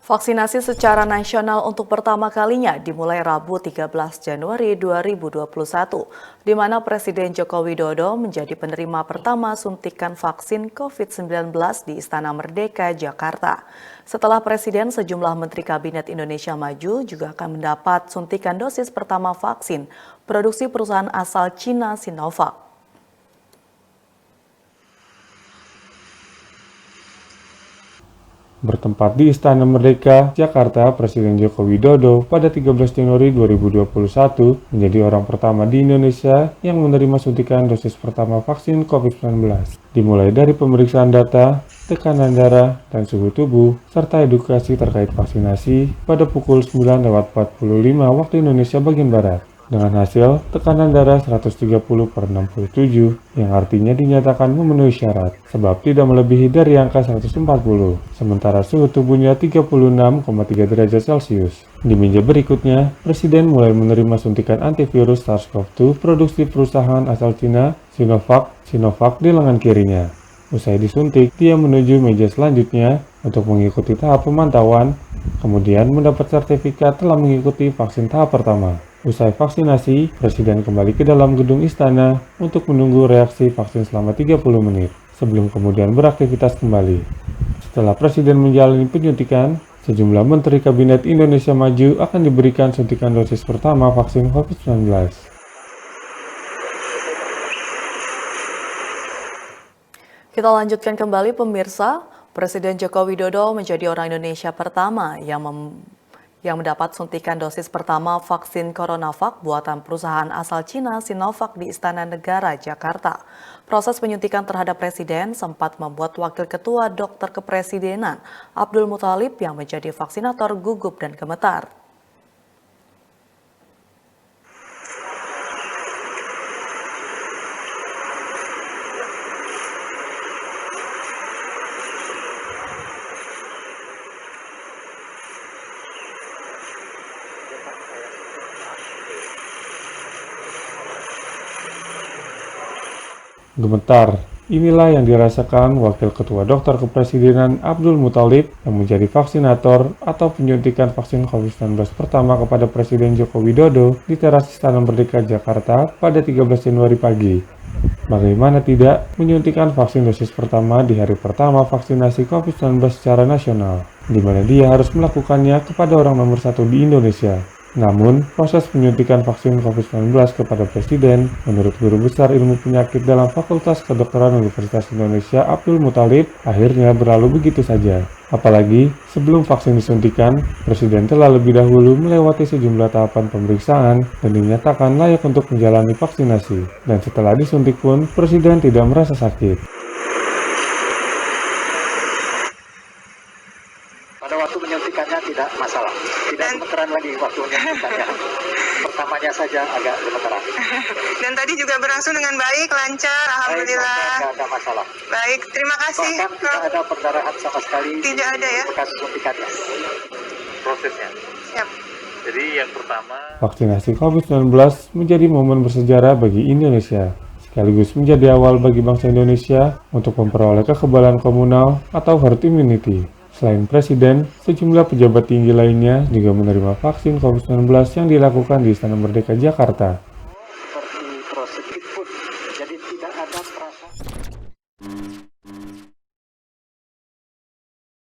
Vaksinasi secara nasional untuk pertama kalinya dimulai Rabu 13 Januari 2021, di mana Presiden Joko Widodo menjadi penerima pertama suntikan vaksin COVID-19 di Istana Merdeka, Jakarta. Setelah Presiden, sejumlah Menteri Kabinet Indonesia Maju juga akan mendapat suntikan dosis pertama vaksin produksi perusahaan asal Cina Sinovac. Bertempat di Istana Merdeka, Jakarta, Presiden Joko Widodo pada 13 Januari 2021 menjadi orang pertama di Indonesia yang menerima suntikan dosis pertama vaksin COVID-19. Dimulai dari pemeriksaan data, tekanan darah, dan suhu tubuh, serta edukasi terkait vaksinasi pada pukul 9.45 waktu Indonesia bagian Barat. Dengan hasil tekanan darah 130/67 yang artinya dinyatakan memenuhi syarat sebab tidak melebihi dari angka 140, sementara suhu tubuhnya 36,3 derajat Celcius. Di meja berikutnya, Presiden mulai menerima suntikan antivirus SARS-CoV-2 produksi perusahaan asal Cina Sinovac di lengan kirinya. Usai disuntik, dia menuju meja selanjutnya untuk mengikuti tahap pemantauan, kemudian mendapat sertifikat telah mengikuti vaksin tahap pertama. Usai vaksinasi, Presiden kembali ke dalam gedung istana untuk menunggu reaksi vaksin selama 30 menit, sebelum kemudian beraktivitas kembali. Setelah Presiden menjalani penyuntikan, sejumlah Menteri Kabinet Indonesia Maju akan diberikan suntikan dosis pertama vaksin COVID-19. Kita lanjutkan kembali pemirsa, Presiden Joko Widodo menjadi orang Indonesia pertama yang mendapat suntikan dosis pertama vaksin CoronaVac buatan perusahaan asal Cina Sinovac di Istana Negara, Jakarta. Proses penyuntikan terhadap Presiden sempat membuat Wakil Ketua Dokter Kepresidenan Abdul Muthalib yang menjadi vaksinator gugup dan gemetar. Gemetar, inilah yang dirasakan Wakil Ketua Dokter Kepresidenan Abdul Muthalib yang menjadi vaksinator atau penyuntikan vaksin COVID-19 pertama kepada Presiden Joko Widodo di teras Istana Merdeka, Jakarta pada 13 Januari pagi. Bagaimana tidak menyuntikan vaksin dosis pertama di hari pertama vaksinasi COVID-19 secara nasional, di mana dia harus melakukannya kepada orang nomor 1 di Indonesia. Namun, proses penyuntikan vaksin COVID-19 kepada Presiden, menurut Guru Besar Ilmu Penyakit dalam Fakultas Kedokteran Universitas Indonesia Abdul Muthalib, akhirnya berlalu begitu saja. Apalagi, sebelum vaksin disuntikan, Presiden telah lebih dahulu melewati sejumlah tahapan pemeriksaan dan dinyatakan layak untuk menjalani vaksinasi. Dan setelah disuntik pun, Presiden tidak merasa sakit. Pada waktu menyuntikannya tidak masalah, tidak gemeteran lagi waktu menyuntikannya. Pertamanya saja agak gemeteran. Dan tadi juga berlangsung dengan baik, lancar, alhamdulillah. Tidak ada masalah. Baik, terima kasih. Bahkan tidak ada perdarahan sama sekali. Tidak ada ya. Bekas suntikannya. Prosesnya. Siap. Jadi yang pertama, Vaksinasi COVID-19 menjadi momen bersejarah bagi Indonesia, sekaligus menjadi awal bagi bangsa Indonesia untuk memperoleh kekebalan komunal atau herd immunity. Selain Presiden, sejumlah pejabat tinggi lainnya juga menerima vaksin COVID-19 yang dilakukan di Istana Merdeka, Jakarta.